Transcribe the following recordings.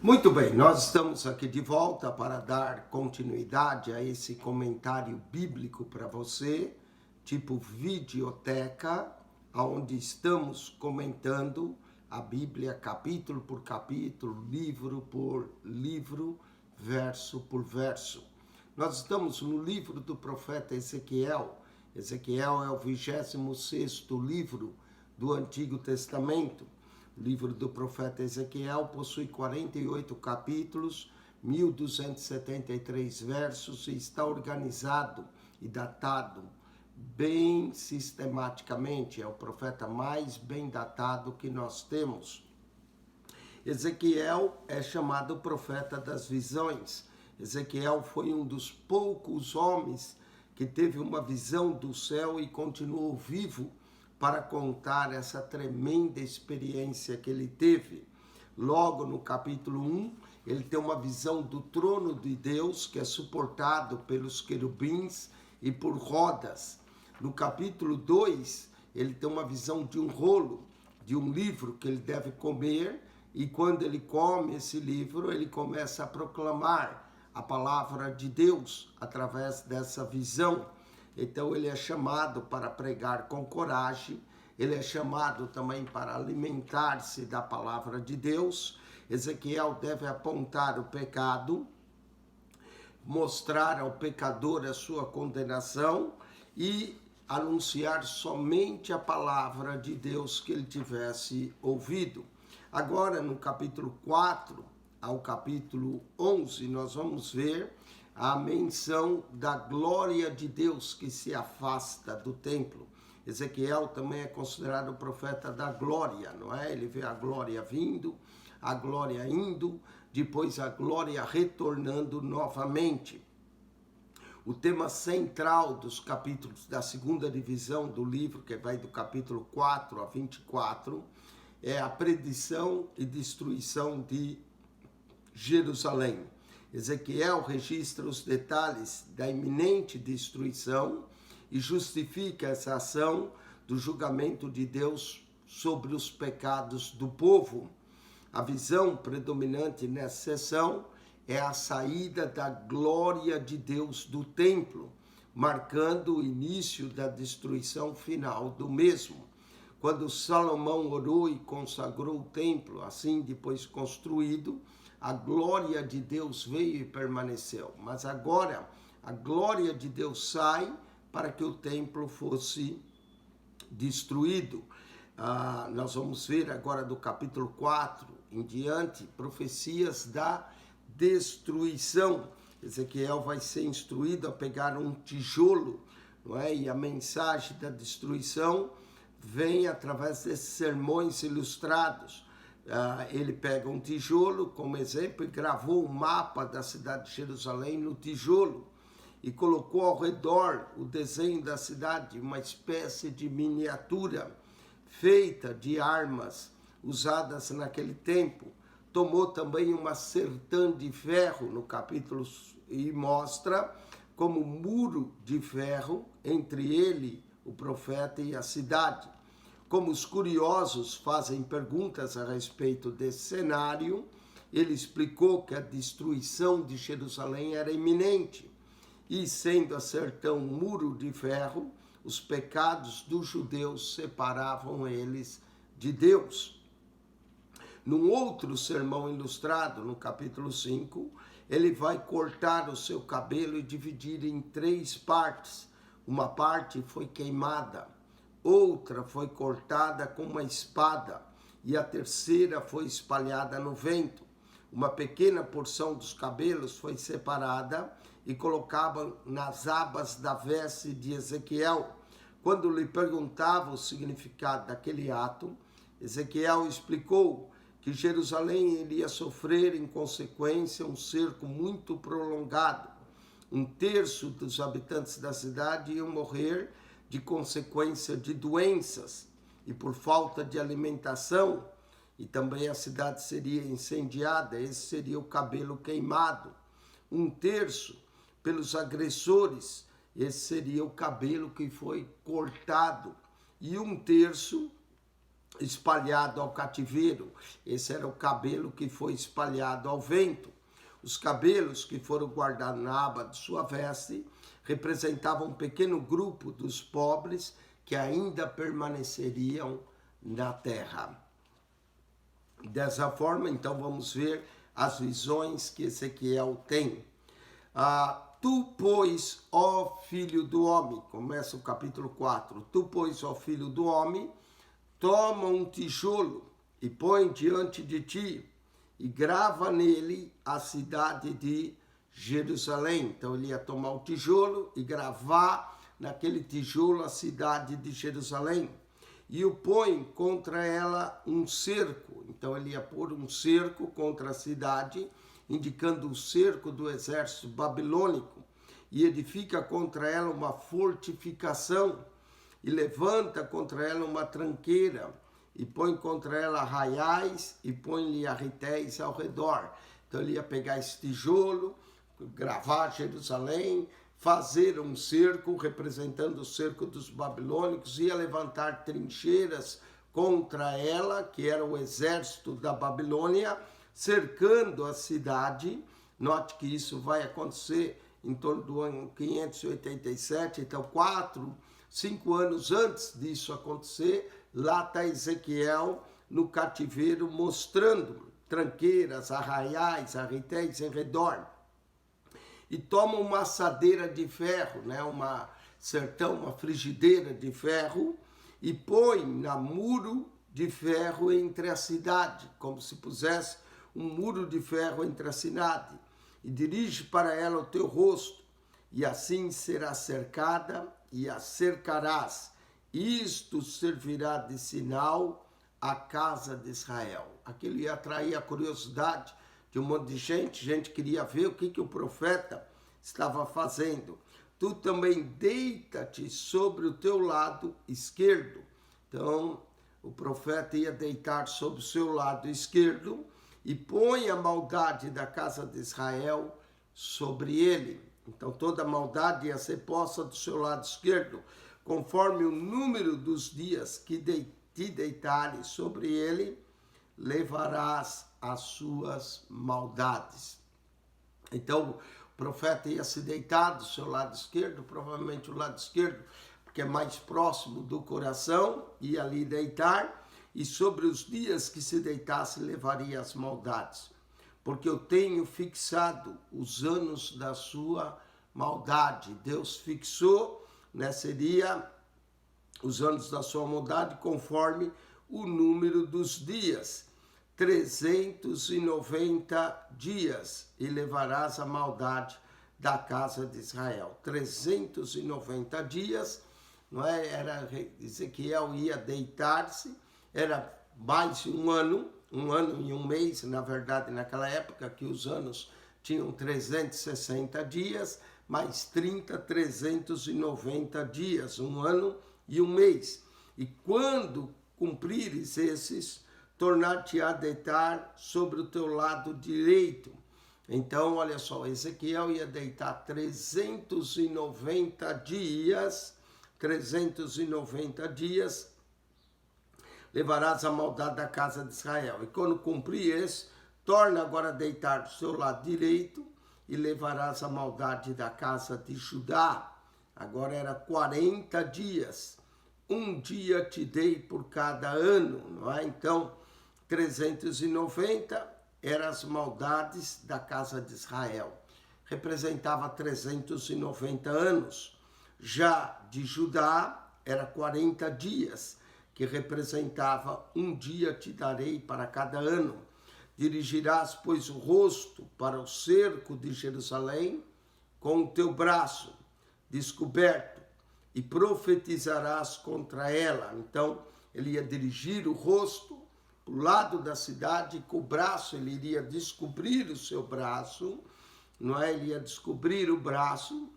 Muito bem, nós estamos aqui de volta para dar continuidade a esse comentário bíblico para você, tipo videoteca, onde estamos comentando a Bíblia capítulo por capítulo, livro por livro, verso por verso. Nós estamos no livro do profeta Ezequiel. Ezequiel é o 26º livro do Antigo Testamento. O livro do profeta Ezequiel possui 48 capítulos, 1273 versos e está organizado e datado bem sistematicamente. É o profeta mais bem datado que nós temos. Ezequiel é chamado profeta das visões. Ezequiel foi um dos poucos homens que teve uma visão do céu e continuou vivo para contar essa tremenda experiência que ele teve. Logo no capítulo 1, ele tem uma visão do trono de Deus, que é suportado pelos querubins e por rodas. No capítulo 2, ele tem uma visão de um rolo, de um livro que ele deve comer, e quando ele come esse livro, ele começa a proclamar a palavra de Deus através dessa visão. Então ele é chamado para pregar com coragem, ele é chamado também para alimentar-se da palavra de Deus. Ezequiel deve apontar o pecado, mostrar ao pecador a sua condenação e anunciar somente a palavra de Deus que ele tivesse ouvido. Agora, no capítulo 4 ao capítulo 11, nós vamos ver a menção da glória de Deus que se afasta do templo. Ezequiel também é considerado o profeta da glória, não é? Ele vê a glória vindo, a glória indo, depois a glória retornando novamente. O tema central dos capítulos da segunda divisão do livro, que vai do capítulo 4 a 24, é a predição e destruição de Jerusalém. Ezequiel registra os detalhes da iminente destruição e justifica essa ação do julgamento de Deus sobre os pecados do povo. A visão predominante nessa sessão é a saída da glória de Deus do templo, marcando o início da destruição final do mesmo. Quando Salomão orou e consagrou o templo, assim depois construído, a glória de Deus veio e permaneceu. Mas agora a glória de Deus sai para que o templo fosse destruído. Nós vamos ver agora do capítulo 4 em diante, profecias da destruição. Ezequiel vai ser instruído a pegar um tijolo, não é? E a mensagem da destruição vem através desses sermões ilustrados. Ele pega um tijolo como exemplo e gravou o mapa da cidade de Jerusalém no tijolo e colocou ao redor o desenho da cidade, uma espécie de miniatura feita de armas usadas naquele tempo. Tomou também uma sertã de ferro no capítulo e mostra como muro de ferro entre ele, o profeta, e a cidade. Como os curiosos fazem perguntas a respeito desse cenário, ele explicou que a destruição de Jerusalém era iminente. E sendo a sertã um muro de ferro, os pecados dos judeus separavam eles de Deus. Num outro sermão ilustrado, no capítulo 5, ele vai cortar o seu cabelo e dividir em 3 partes. Uma parte foi queimada, outra foi cortada com uma espada e a terceira foi espalhada no vento. Uma pequena porção dos cabelos foi separada e colocava nas abas da veste de Ezequiel. Quando lhe perguntava o significado daquele ato, Ezequiel explicou que Jerusalém iria sofrer em consequência um cerco muito prolongado. 1/3 dos habitantes da cidade iam morrer de consequência de doenças e por falta de alimentação, e também a cidade seria incendiada. Esse seria o cabelo queimado. 1/3 pelos agressores, esse seria o cabelo que foi cortado, e 1/3 espalhado ao cativeiro. Esse era o cabelo que foi espalhado ao vento. Os cabelos que foram guardados na aba de sua veste representavam um pequeno grupo dos pobres que ainda permaneceriam na terra. Dessa forma, então, vamos ver as visões que Ezequiel tem. Tu, pois, ó filho do homem, começa o capítulo 4, tu, pois, ó filho do homem, toma um tijolo e põe diante de ti e grava nele a cidade de Jerusalém. Então ele ia tomar o tijolo e gravar naquele tijolo a cidade de Jerusalém. E o põe contra ela um cerco. Então ele ia pôr um cerco contra a cidade, indicando o cerco do exército babilônico. E edifica contra ela uma fortificação. E levanta contra ela uma tranqueira. E põe contra ela arraiais e põe-lhe arretéis ao redor. Então ele ia pegar esse tijolo, gravar Jerusalém, fazer um cerco, representando o cerco dos babilônicos, ia levantar trincheiras contra ela, que era o exército da Babilônia, cercando a cidade. Note que isso vai acontecer em torno do ano 587, então 5 anos antes disso acontecer, lá está Ezequiel no cativeiro mostrando tranqueiras, arraiais, arretéis em redor. E toma uma assadeira de ferro, né? uma frigideira de ferro, e põe na muro de ferro entre a cidade, como se pusesse um muro de ferro entre a cidade, e dirige para ela o teu rosto, e assim será cercada, e a cercarás. Isto servirá de sinal à casa de Israel. Aquilo ia atrair a curiosidade de um monte de gente queria ver o que o profeta estava fazendo. Tu também deita-te sobre o teu lado esquerdo. Então, o profeta ia deitar sobre o seu lado esquerdo e põe a maldade da casa de Israel sobre ele. Então, toda a maldade ia ser posta do seu lado esquerdo, conforme o número dos dias que te deitares sobre ele, levarás as suas maldades. Então, o profeta ia se deitar do seu lado esquerdo, provavelmente o lado esquerdo, porque é mais próximo do coração, ia ali deitar, e sobre os dias que se deitasse, levaria as maldades. Porque eu tenho fixado os anos da sua maldade. Deus fixou, né, seria os anos da sua maldade conforme o número dos dias. 390 dias e levarás a maldade da casa de Israel. 390 dias, não é? Era Ezequiel ia deitar-se, era mais de um ano e um mês, na verdade, naquela época que os anos tinham 360 dias, mais 390 dias, um ano e um mês. E quando cumprires esses, tornar-te-á deitar sobre o teu lado direito. Então, olha só, Ezequiel ia deitar 390 dias, levarás a maldade da casa de Israel. E quando cumprir esse, torna agora a deitar do seu lado direito e levarás a maldade da casa de Judá. Agora era 40 dias. Um dia te dei por cada ano, não é? Então, 390 eram as maldades da casa de Israel. Representava 390 anos. Já de Judá, era 40 dias, que representava um dia te darei para cada ano. Dirigirás, pois, o rosto para o cerco de Jerusalém com o teu braço descoberto e profetizarás contra ela. Então, ele ia dirigir o rosto para o lado da cidade, e com o braço ele iria descobrir o seu braço, não é? Ele ia descobrir o braço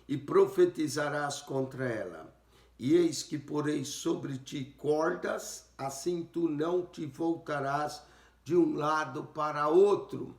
e profetizarás contra ela. E eis que porei sobre ti cordas, assim tu não te voltarás de um lado para outro,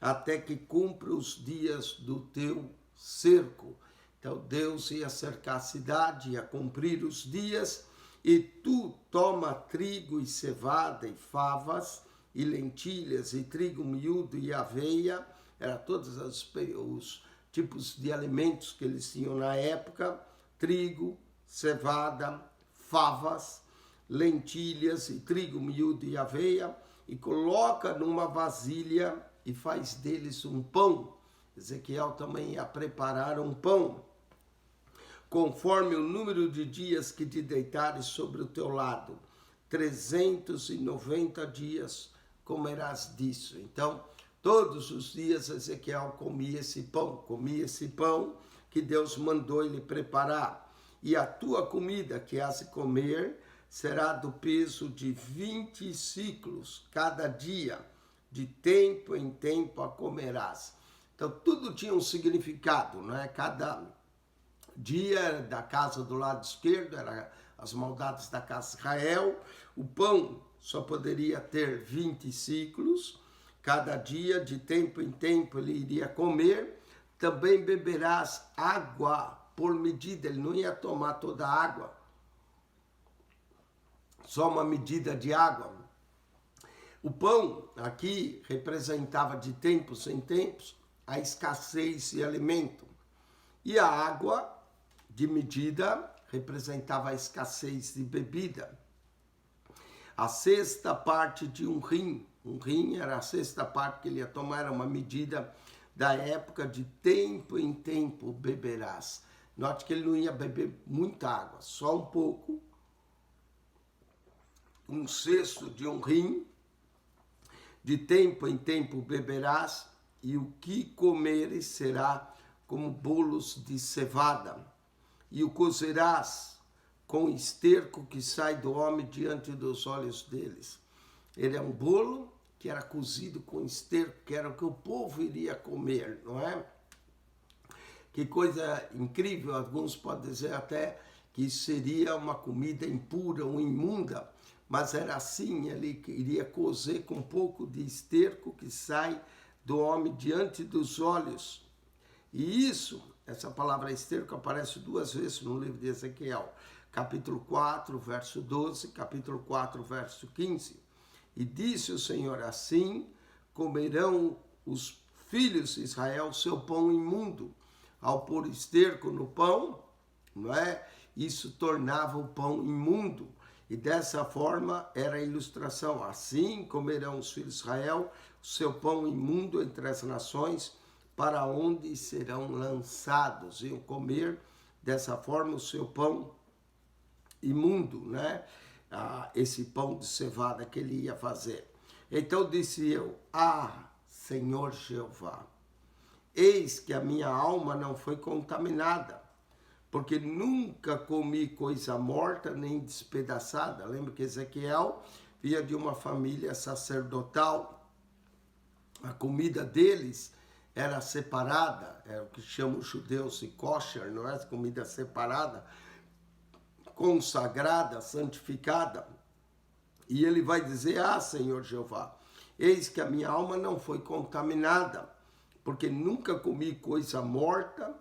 até que cumpra os dias do teu cerco. Então Deus ia cercar a cidade, ia cumprir os dias, E tu toma trigo e cevada e favas e lentilhas e trigo miúdo e aveia, era todos os tipos de alimentos que eles tinham na época, trigo, cevada, favas, lentilhas e trigo miúdo e aveia, e coloca numa vasilha e faz deles um pão. Ezequiel também ia preparar um pão, conforme o número de dias que te deitares sobre o teu lado, 390 dias comerás disso. Então, todos os dias Ezequiel comia esse pão que Deus mandou ele preparar. E a tua comida que has de comer será do peso de 20 ciclos cada dia, de tempo em tempo a comerás. Então, tudo tinha um significado, né? Cada dia da casa do lado esquerdo, era as maldades da casa de Israel. O pão só poderia ter 20 ciclos, cada dia, de tempo em tempo, ele iria comer. Também beberás água por medida, ele não ia tomar toda a água, só uma medida de água. O pão aqui representava de tempos em tempos a escassez de alimento. E a água, de medida, representava a escassez de bebida. A sexta parte de um rim era a sexta parte que ele ia tomar, era uma medida da época, de tempo em tempo beberás. Note que ele não ia beber muita água, só um pouco. Um sexto de um rim, de tempo em tempo beberás, e o que comeres será como bolos de cevada, e o cozerás com esterco que sai do homem diante dos olhos deles. Ele é um bolo que era cozido com esterco, que era o que o povo iria comer, não é? Que coisa incrível, alguns podem dizer até que seria uma comida impura ou imunda, mas era assim, ele iria cozer com um pouco de esterco que sai do homem diante dos olhos. E isso, essa palavra esterco aparece 2 vezes no livro de Ezequiel, capítulo 4, verso 12, capítulo 4, verso 15. E disse o Senhor, assim comerão os filhos de Israel seu pão imundo. Ao pôr esterco no pão, não é? Isso tornava o pão imundo. E dessa forma era a ilustração. Assim comerão os filhos de Israel o seu pão imundo entre as nações, para onde serão lançados. Iam comer dessa forma o seu pão imundo, né? Esse pão de cevada que ele ia fazer. Então disse eu, Senhor Jeová, eis que a minha alma não foi contaminada, porque nunca comi coisa morta nem despedaçada. Lembra que Ezequiel vinha de uma família sacerdotal. A comida deles era separada, é o que chamam os judeus de kosher, não é? Comida separada, consagrada, santificada. E ele vai dizer, Senhor Jeová, eis que a minha alma não foi contaminada, porque nunca comi coisa morta,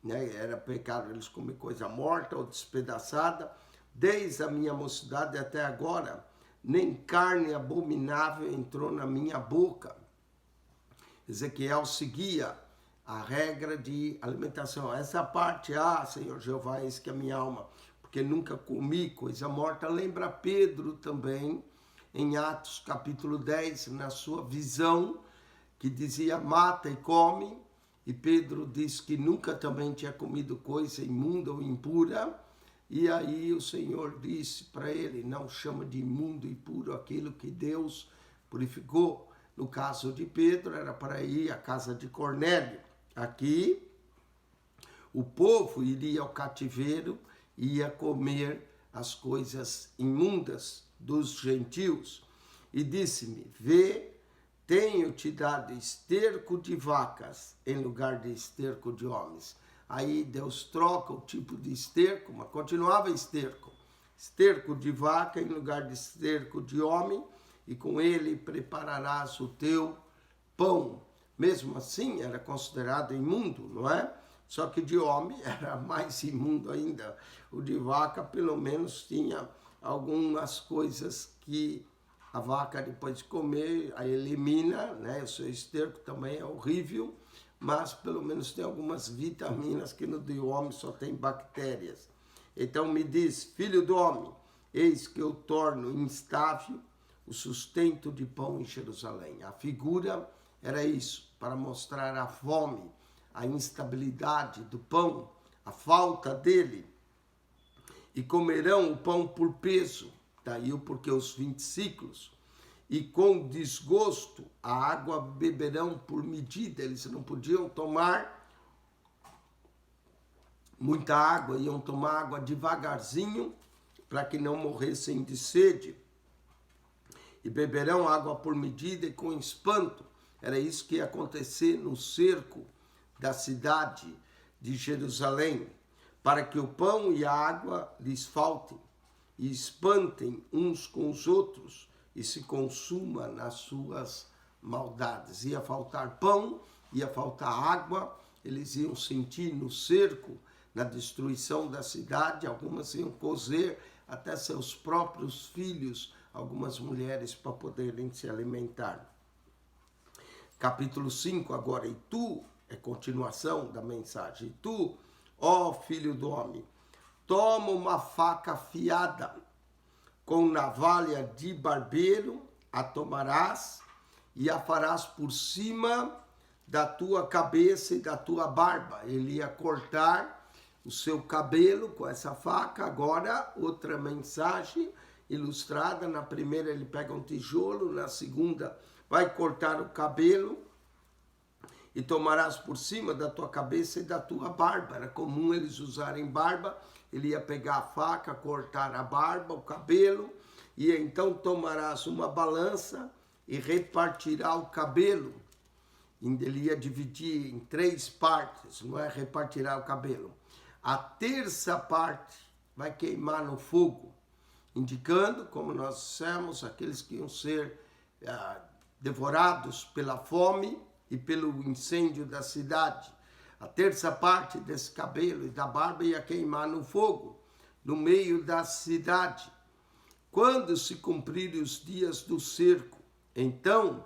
né? Era pecado eles comer coisa morta ou despedaçada, desde a minha mocidade até agora, nem carne abominável entrou na minha boca. Ezequiel seguia a regra de alimentação. Essa parte, Senhor Jeová, eis que a minha alma, porque nunca comi coisa morta, lembra Pedro também, em Atos capítulo 10, na sua visão, que dizia, mata e come, e Pedro disse que nunca também tinha comido coisa imunda ou impura, e aí o Senhor disse para ele, não chama de imundo e impuro aquilo que Deus purificou. No caso de Pedro, era para ir à casa de Cornélio. Aqui, o povo iria ao cativeiro e ia comer as coisas imundas dos gentios. E disse-me, vê, tenho-te dado esterco de vacas em lugar de esterco de homens. Aí Deus troca o tipo de esterco, mas continuava esterco. Esterco de vaca em lugar de esterco de homem, e com ele prepararás o teu pão. Mesmo assim, era considerado imundo, não é? Só que de homem era mais imundo ainda. O de vaca, pelo menos, tinha algumas coisas que a vaca, depois de comer, a elimina, né? O seu esterco também é horrível, mas pelo menos tem algumas vitaminas que no do homem só tem bactérias. Então me diz, filho do homem, eis que eu torno instável o sustento de pão em Jerusalém. A figura era isso, para mostrar a fome, a instabilidade do pão, a falta dele. E comerão o pão por peso, daí o porquê os 20 ciclos. E com desgosto a água beberão por medida. Eles não podiam tomar muita água, iam tomar água devagarzinho para que não morressem de sede. E beberão água por medida e com espanto. Era isso que ia acontecer no cerco da cidade de Jerusalém, para que o pão e a água lhes faltem e espantem uns com os outros e se consuma nas suas maldades. Ia faltar pão, ia faltar água, eles iam sentir no cerco, na destruição da cidade, algumas iam cozer até seus próprios filhos, algumas mulheres, para poderem se alimentar. Capítulo 5 agora, e tu, é continuação da mensagem, e tu, ó filho do homem, toma uma faca afiada, com navalha de barbeiro, a tomarás e a farás por cima da tua cabeça e da tua barba. Ele ia cortar o seu cabelo com essa faca. Agora, outra mensagem ilustrada. Na primeira ele pega um tijolo, na segunda vai cortar o cabelo e tomarás por cima da tua cabeça e da tua barba. Era comum eles usarem barba. Ele ia pegar a faca, cortar a barba, o cabelo, e então tomarás uma balança e repartirá o cabelo. Ele ia dividir em 3 partes, não é? Repartirá o cabelo. A terça parte vai queimar no fogo, indicando, como nós dissemos, aqueles que iam ser devorados pela fome e pelo incêndio da cidade. A terça parte desse cabelo e da barba ia queimar no fogo, no meio da cidade. Quando se cumprirem os dias do cerco, então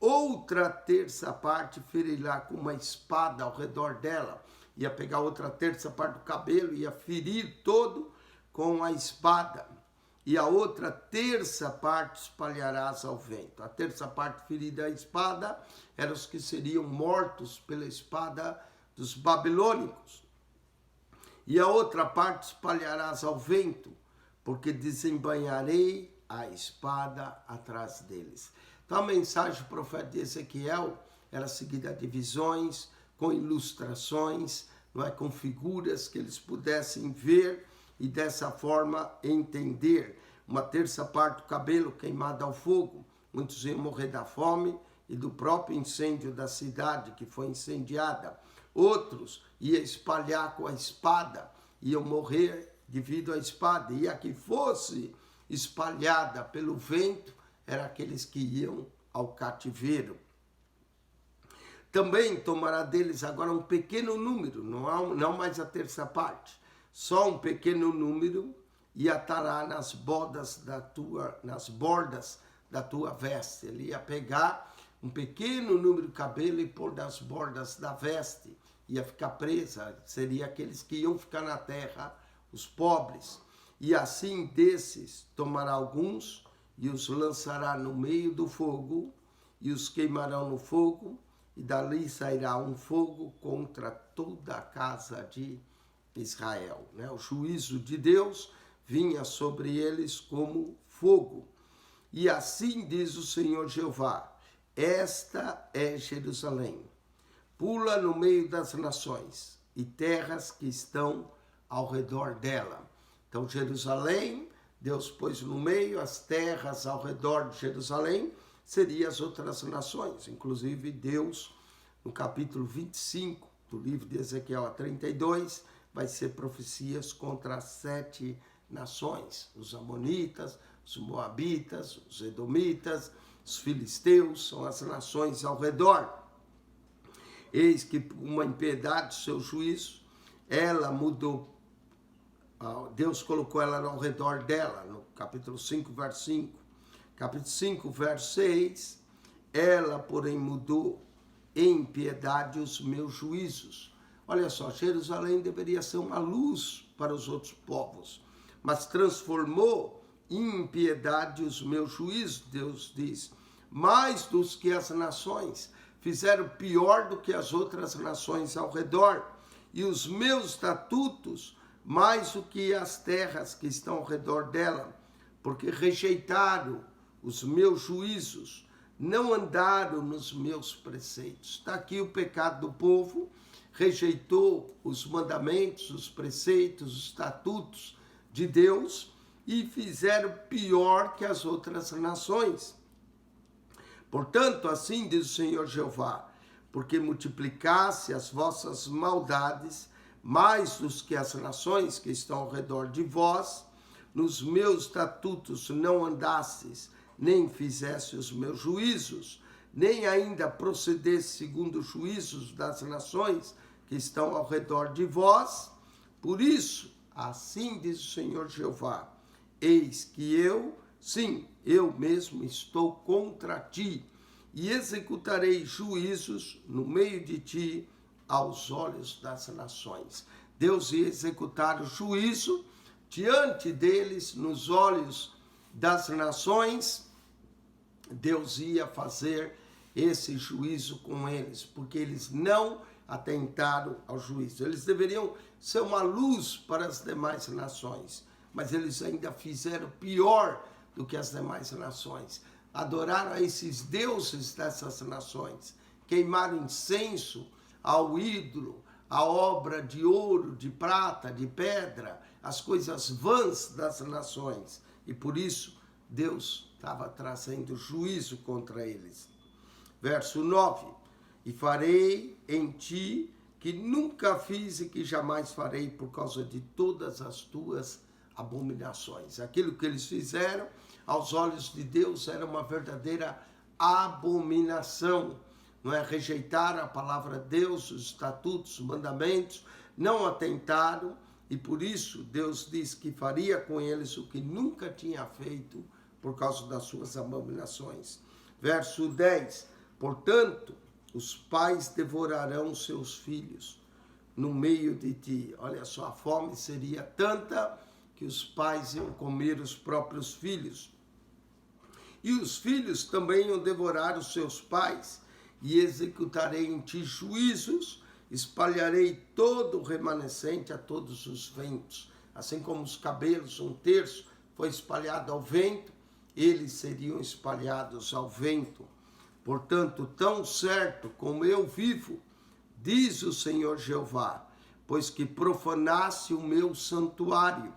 outra terça parte ferirá com uma espada ao redor dela. Ia pegar outra terça parte do cabelo, ia ferir todo com a espada. E a outra terça parte espalharás ao vento. A terça parte ferida à espada eram os que seriam mortos pela espada dos babilônicos. E a outra parte espalharás ao vento, porque desembainharei a espada atrás deles. Então a mensagem do profeta de Ezequiel era seguida de visões, com ilustrações, não é? Com figuras que eles pudessem ver e dessa forma entender. Uma terça parte do cabelo queimado ao fogo, muitos iam morrer da fome e do próprio incêndio da cidade que foi incendiada. Outros iam espalhar com a espada, iam morrer devido à espada. E a que fosse espalhada pelo vento, eram aqueles que iam ao cativeiro. Também tomará deles agora um pequeno número, não mais a terça parte, só um pequeno número, e atará nas bordas da tua veste. Ele ia pegar um pequeno número de cabelo e pôr nas bordas da veste. Ia ficar presa, seria aqueles que iam ficar na terra, os pobres. E assim desses tomará alguns e os lançará no meio do fogo, e os queimarão no fogo, e dali sairá um fogo contra toda a casa de Israel. O juízo de Deus vinha sobre eles como fogo. E assim diz o Senhor Jeová: esta é Jerusalém. Pula no meio das nações e terras que estão ao redor dela. Então Jerusalém, Deus pôs no meio, as terras ao redor de Jerusalém seriam as outras nações. Inclusive Deus, no capítulo 25 do livro de Ezequiel a 32, vai ser profecias contra as 7 nações. Os amonitas, os moabitas, os edomitas, os filisteus, são as nações ao redor. Eis que uma impiedade do seu juízo, ela mudou Deus colocou ela ao redor dela, no capítulo 5, verso 5. Capítulo 5, verso 6, ela, porém, mudou em piedade os meus juízos. Olha só, Jerusalém deveria ser uma luz para os outros povos, mas transformou em impiedade os meus juízos, Deus diz, mais dos que as nações, fizeram pior do que as outras nações ao redor, e os meus estatutos mais do que as terras que estão ao redor dela, porque rejeitaram os meus juízos, não andaram nos meus preceitos. Está aqui o pecado do povo, rejeitou os mandamentos, os preceitos, os estatutos de Deus e fizeram pior que as outras nações. Portanto, assim diz o Senhor Jeová, porque multiplicasse as vossas maldades mais dos que as nações que estão ao redor de vós, nos meus estatutos não andastes, nem fizesse os meus juízos, nem ainda procedesse segundo os juízos das nações que estão ao redor de vós. Por isso, assim diz o Senhor Jeová, eis que eu, sim, eu mesmo estou contra ti, e executarei juízos no meio de ti aos olhos das nações. Deus ia executar o juízo diante deles, nos olhos das nações. Deus ia fazer esse juízo com eles, porque eles não atentaram ao juízo. Eles deveriam ser uma luz para as demais nações, mas eles ainda fizeram pior do que as demais nações. Adoraram a esses deuses dessas nações, queimaram incenso ao ídolo, a obra de ouro, de prata, de pedra, as coisas vãs das nações. E por isso Deus estava trazendo juízo contra eles. Verso 9, e farei em ti que nunca fiz e que jamais farei por causa de todas as tuas abominações. Aquilo que eles fizeram aos olhos de Deus era uma verdadeira abominação. Não é? Rejeitaram a palavra de Deus, os estatutos, os mandamentos, não atentaram, e por isso Deus diz que faria com eles o que nunca tinha feito por causa das suas abominações. Verso 10, portanto, os pais devorarão seus filhos no meio de ti. Olha só, a fome seria tanta que os pais iam comer os próprios filhos. E os filhos também iam devorar os seus pais, e executarei em ti juízos, espalharei todo o remanescente a todos os ventos. Assim como os cabelos, 1/3, foi espalhado ao vento, eles seriam espalhados ao vento. Portanto, tão certo como eu vivo, diz o Senhor Jeová, pois que profanasse o meu santuário,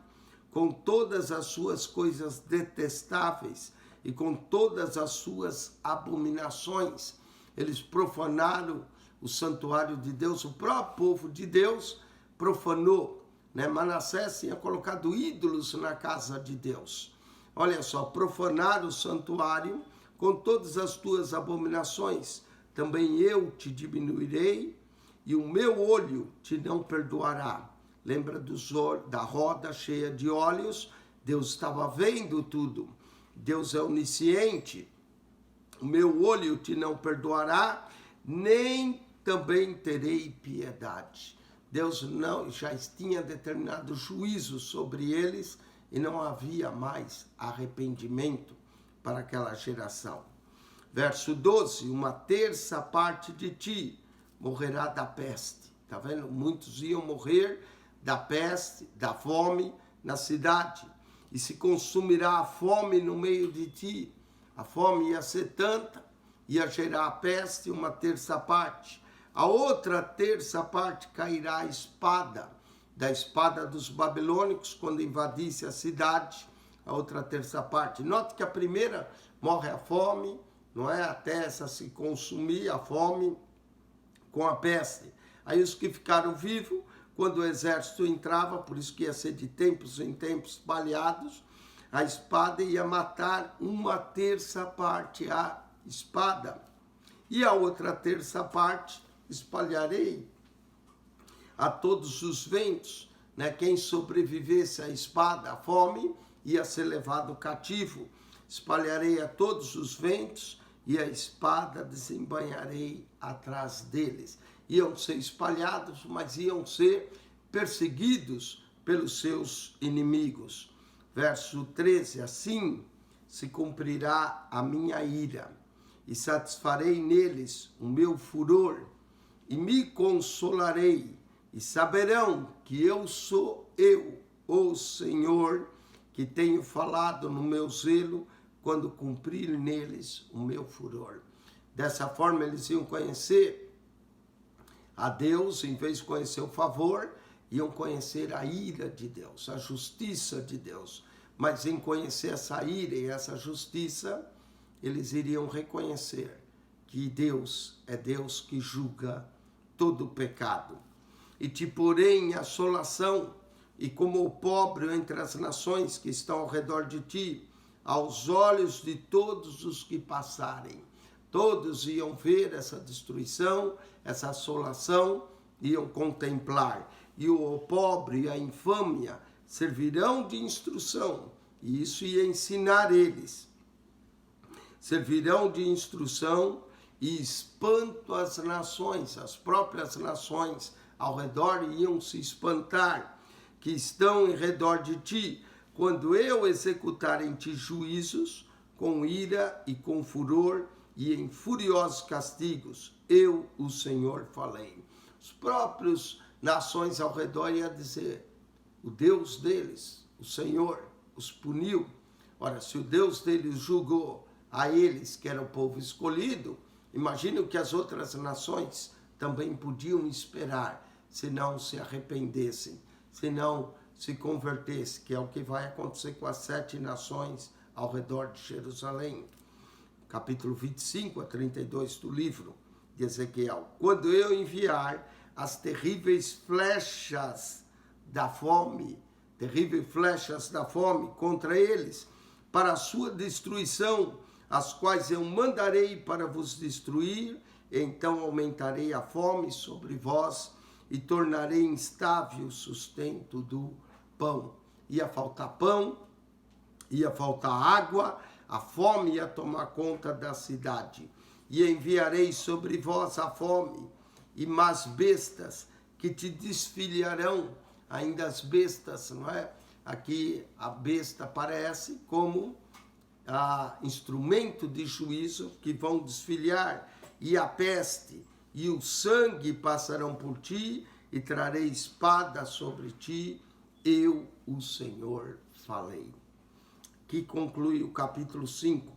com todas as suas coisas detestáveis e com todas as suas abominações. Eles profanaram o santuário de Deus, o próprio povo de Deus profanou, né? Manassés tinha colocado ídolos na casa de Deus. Olha só, profanaram o santuário com todas as tuas abominações. Também eu te diminuirei e o meu olho te não perdoará. Lembra da roda cheia de olhos? Deus estava vendo tudo. Deus é onisciente. O meu olho te não perdoará, nem também terei piedade. Deus não já tinha determinado juízo sobre eles e não havia mais arrependimento para aquela geração. Verso 12, 1/3 parte de ti morrerá da peste. Está vendo? Muitos iam morrer da peste, da fome na cidade. E se consumirá a fome no meio de ti. A fome ia ser tanta, ia gerar a peste, 1/3 parte. A outra 1/3 parte cairá a espada, da espada dos babilônicos, quando invadisse a cidade, a outra 1/3 parte. Note que a primeira morre a fome, não é? Até essa se consumir a fome com a peste. Aí os que ficaram vivos, quando o exército entrava, por isso que ia ser de tempos em tempos espalhados, a espada ia matar 1/3 parte a espada. E a outra 1/3 parte espalharei a todos os ventos, né? Quem sobrevivesse à espada, à fome, ia ser levado cativo. Espalharei a todos os ventos, e a espada desembainharei atrás deles. Iam ser espalhados, mas iam ser perseguidos pelos seus inimigos. Verso 13, assim se cumprirá a minha ira, e satisfarei neles o meu furor, e me consolarei, e saberão que eu sou eu, o Senhor, que tenho falado no meu zelo, quando cumprir neles o meu furor. Dessa forma eles iam conhecer a Deus, em vez de conhecer o favor, iam conhecer a ira de Deus, a justiça de Deus. Mas em conhecer essa ira e essa justiça, eles iriam reconhecer que Deus é Deus que julga todo o pecado. E te porei em assolação, e como o pobre entre as nações que estão ao redor de ti, aos olhos de todos os que passarem. Todos iam ver essa destruição, essa assolação, iam contemplar. E o pobre e a infâmia servirão de instrução, e isso ia ensinar eles. Servirão de instrução e espanto às nações, as próprias nações ao redor iam se espantar, que estão em redor de ti, quando eu executar em ti juízos, com ira e com furor, e em furiosos castigos, eu, o Senhor, falei. Os próprios nações ao redor iam dizer, o Deus deles, o Senhor, os puniu. Ora, se o Deus deles julgou a eles, que era o povo escolhido, imagine o que as outras nações também podiam esperar, se não se arrependessem, se não se convertessem, que é o que vai acontecer com as 7 nações ao redor de Jerusalém. Capítulo 25 a 32 do livro de Ezequiel. Quando eu enviar as terríveis flechas da fome contra eles, para a sua destruição, as quais eu mandarei para vos destruir, então aumentarei a fome sobre vós e tornarei instável o sustento do pão. Ia faltar pão, ia faltar água, a fome ia tomar conta da cidade. E enviarei sobre vós a fome e más bestas que te desfilharão. Ainda as bestas, não é? Aqui a besta aparece como instrumento de juízo que vão desfilhar, e a peste e o sangue passarão por ti, e trarei espada sobre ti, eu, o Senhor, falei. Que conclui o capítulo 5.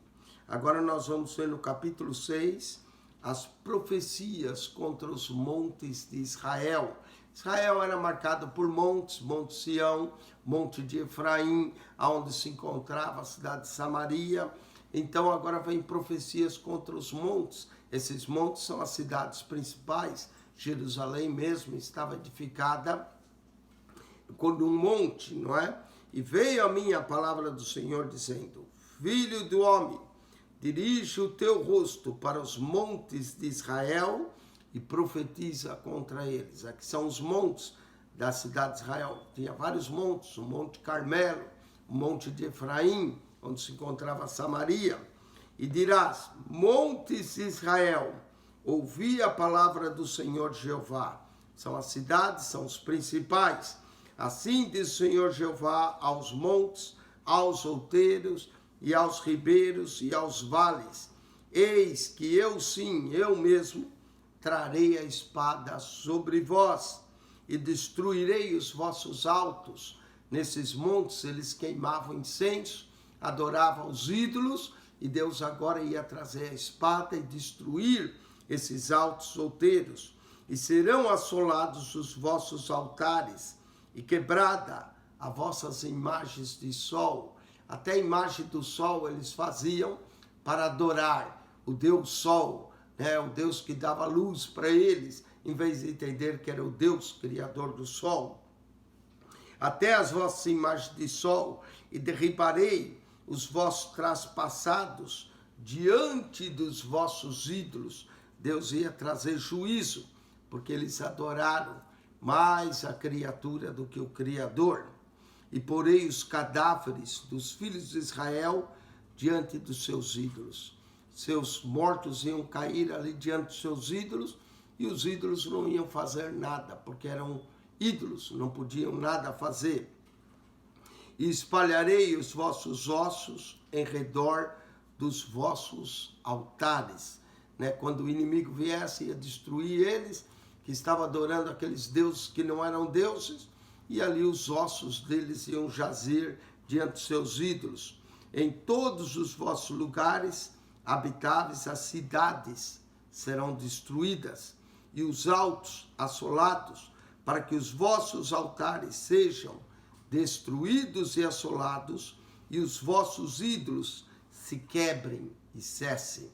Agora nós vamos ver no capítulo 6 as profecias contra os montes de Israel. Israel era marcado por montes, Monte Sião, Monte de Efraim, onde se encontrava a cidade de Samaria. Então agora vem profecias contra os montes. Esses montes são as cidades principais. Jerusalém mesmo estava edificada quando um monte, não é? E veio a mim a palavra do Senhor dizendo, filho do homem, dirige o teu rosto para os montes de Israel e profetiza contra eles. Aqui são os montes da cidade de Israel. Tinha vários montes, o Monte Carmelo, o Monte de Efraim, onde se encontrava Samaria. E dirás, montes de Israel, ouvi a palavra do Senhor Jeová. São as cidades, são os principais. Assim diz o Senhor Jeová aos montes, aos outeiros, e aos ribeiros, e aos vales. Eis que eu sim, eu mesmo, trarei a espada sobre vós, e destruirei os vossos altos. Nesses montes eles queimavam incenso, adoravam os ídolos, e Deus agora ia trazer a espada e destruir esses altos outeiros. E serão assolados os vossos altares, e quebrada as vossas imagens de sol. Até a imagem do sol eles faziam para adorar o Deus Sol, né? O Deus que dava luz para eles, em vez de entender que era o Deus criador do sol. Até as vossas imagens de sol, e derribarei os vossos traspassados diante dos vossos ídolos. Deus ia trazer juízo, porque eles adoraram mais a criatura do que o Criador. E porei os cadáveres dos filhos de Israel diante dos seus ídolos. Seus mortos iam cair ali diante dos seus ídolos, e os ídolos não iam fazer nada, porque eram ídolos, não podiam nada fazer. E espalharei os vossos ossos em redor dos vossos altares. Quando o inimigo viesse, ia destruir eles, que estavam adorando aqueles deuses que não eram deuses, e ali os ossos deles iam jazer diante dos seus ídolos. Em todos os vossos lugares habitáveis, as cidades serão destruídas, e os altos assolados, para que os vossos altares sejam destruídos e assolados, e os vossos ídolos se quebrem e cessem.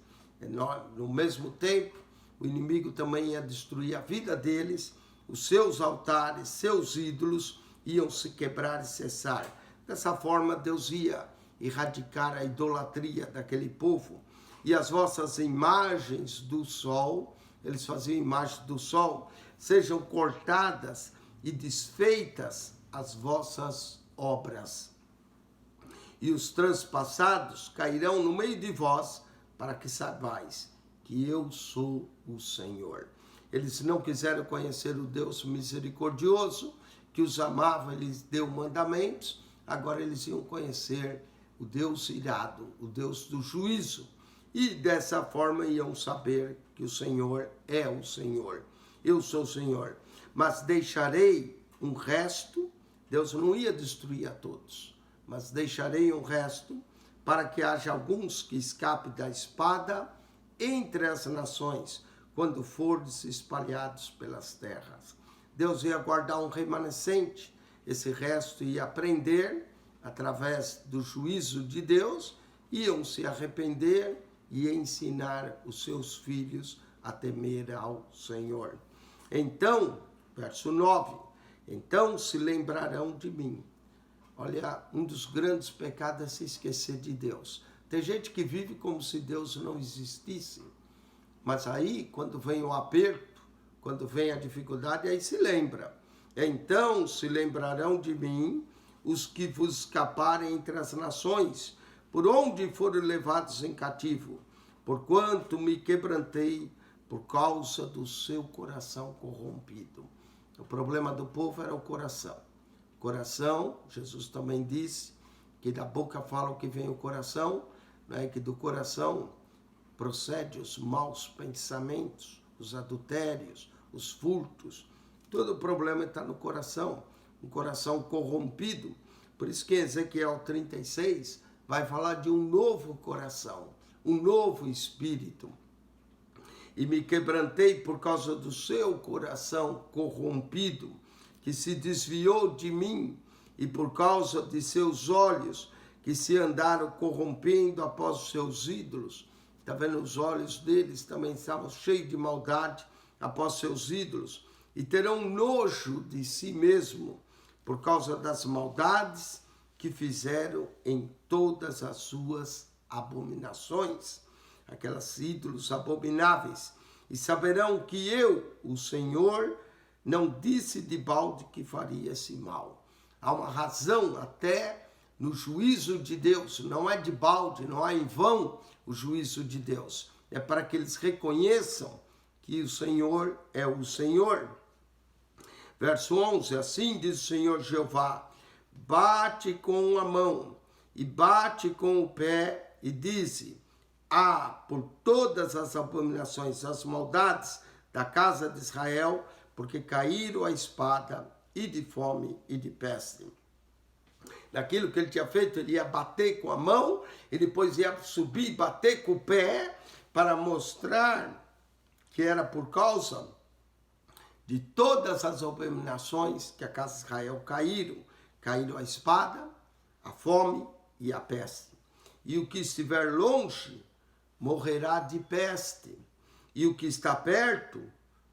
No mesmo tempo, o inimigo também ia destruir a vida deles, os seus altares, seus ídolos iam se quebrar e cessar. Dessa forma, Deus ia erradicar a idolatria daquele povo. E as vossas imagens do sol, eles faziam imagens do sol, sejam cortadas e desfeitas as vossas obras. E os transpassados cairão no meio de vós, para que saibais que eu sou o Senhor. Eles não quiseram conhecer o Deus misericordioso, que os amava, ele lhes deu mandamentos, agora eles iam conhecer o Deus irado, o Deus do juízo. E dessa forma iam saber que o Senhor é o Senhor. Eu sou o Senhor. Mas deixarei um resto, Deus não ia destruir a todos, mas deixarei um resto, para que haja alguns que escapem da espada entre as nações, quando fordes espalhados pelas terras. Deus ia guardar um remanescente, esse resto ia aprender, através do juízo de Deus, iam se arrepender e ensinar os seus filhos a temer ao Senhor. Então, verso 9, então se lembrarão de mim. Olha, um dos grandes pecados é se esquecer de Deus. Tem gente que vive como se Deus não existisse. Mas aí, quando vem o aperto, quando vem a dificuldade, aí se lembra. Então se lembrarão de mim os que vos escaparem entre as nações, por onde foram levados em cativo, porquanto me quebrantei por causa do seu coração corrompido. O problema do povo era o coração. Coração, Jesus também disse que da boca fala o que vem o coração, que do coração procede os maus pensamentos, os adultérios, os furtos. Todo o problema está no coração, um coração corrompido. Por isso que Ezequiel 36 vai falar de um novo coração, um novo espírito. E me quebrantei por causa do seu coração corrompido, que se desviou de mim, e por causa de seus olhos, que se andaram corrompendo após os seus ídolos. Está vendo? Os olhos deles também estavam cheios de maldade após seus ídolos, e terão nojo de si mesmo, por causa das maldades que fizeram em todas as suas abominações, aquelas ídolos abomináveis, e saberão que eu, o Senhor, não disse de balde que faria esse mal. Há uma razão até no juízo de Deus, não é de balde, não é em vão o juízo de Deus. É para que eles reconheçam que o Senhor é o Senhor. Verso 11, assim diz o Senhor Jeová, bate com a mão e bate com o pé e dize, por todas as abominações, as maldades da casa de Israel, porque caíram a espada e de fome e de peste. Naquilo que ele tinha feito, ele ia bater com a mão e depois ia subir e bater com o pé para mostrar que era por causa de todas as abominações que a casa de Israel caíram a espada, a fome e a peste. E o que estiver longe morrerá de peste, e o que está perto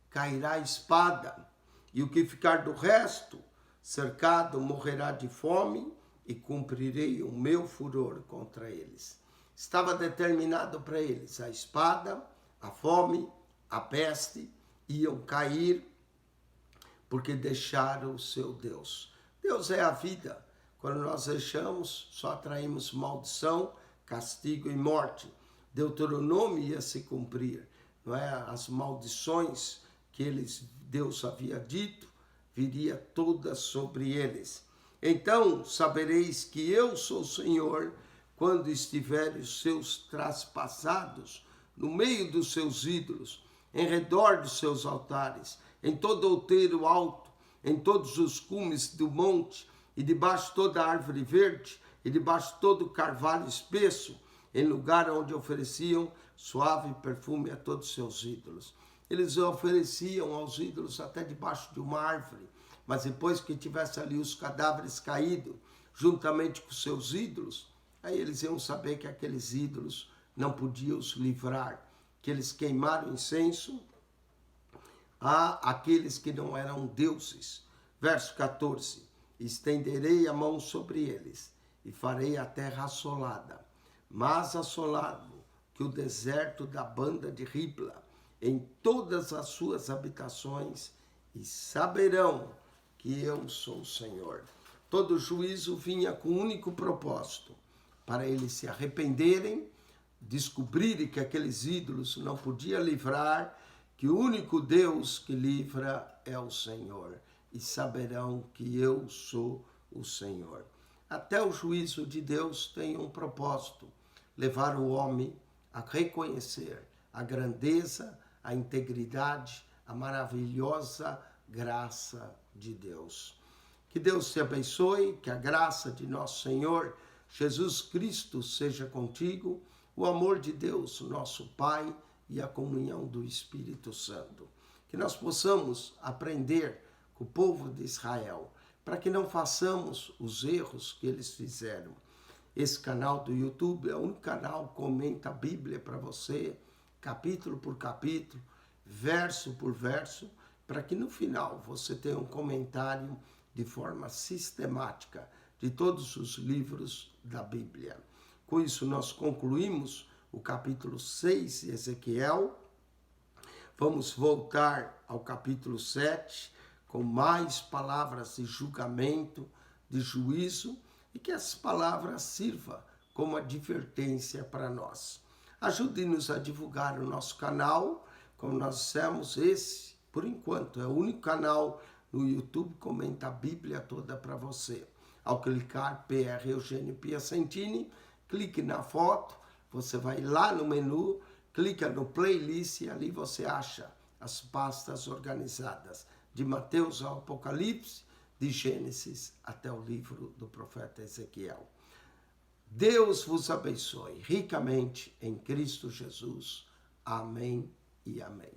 cairá a espada, e o que ficar do resto cercado morrerá de fome, e cumprirei o meu furor contra eles. Estava determinado para eles, a espada, a fome, a peste iam cair, porque deixaram o seu Deus. Deus é a vida. Quando nós deixamos, só atraímos maldição, castigo e morte. Deuteronômio ia se cumprir, não é? As maldições que Deus havia dito, viria todas sobre eles. Então sabereis que eu sou o Senhor, quando estiverem os seus traspassados no meio dos seus ídolos, em redor dos seus altares, em todo outeiro alto, em todos os cumes do monte, e debaixo de toda árvore verde, e debaixo de todo carvalho espesso, em lugar onde ofereciam suave perfume a todos os seus ídolos. Eles ofereciam aos ídolos até debaixo de uma árvore, mas depois que tivesse ali os cadáveres caídos, juntamente com seus ídolos, aí eles iam saber que aqueles ídolos não podiam os livrar, que eles queimaram incenso a aqueles que não eram deuses. Verso 14, estenderei a mão sobre eles e farei a terra assolada, mais assolado que o deserto da banda de Ribla, em todas as suas habitações, e saberão que eu sou o Senhor. Todo juízo vinha com um único propósito, para eles se arrependerem, descobrirem que aqueles ídolos não podiam livrar, que o único Deus que livra é o Senhor, e saberão que eu sou o Senhor. Até o juízo de Deus tem um propósito, levar o homem a reconhecer a grandeza, a integridade, a maravilhosa graça de Deus. Que Deus te abençoe, que a graça de nosso Senhor Jesus Cristo seja contigo, o amor de Deus, nosso Pai, e a comunhão do Espírito Santo. Que nós possamos aprender com o povo de Israel, para que não façamos os erros que eles fizeram. Esse canal do YouTube é o único canal que comenta a Bíblia para você, capítulo por capítulo, verso por verso, para que no final você tenha um comentário de forma sistemática de todos os livros da Bíblia. Com isso, nós concluímos o capítulo 6 de Ezequiel. Vamos voltar ao capítulo 7, com mais palavras de julgamento, de juízo, e que essas palavras sirvam como advertência para nós. Ajude-nos a divulgar o nosso canal. Como nós dissemos, esse, por enquanto, é o único canal no YouTube que comenta a Bíblia toda para você. Ao clicar PR Eugênio Piacentini, clique na foto, você vai lá no menu, clica no playlist e ali você acha as pastas organizadas, de Mateus ao Apocalipse, de Gênesis até o livro do profeta Ezequiel. Deus vos abençoe ricamente em Cristo Jesus. Amém e amém.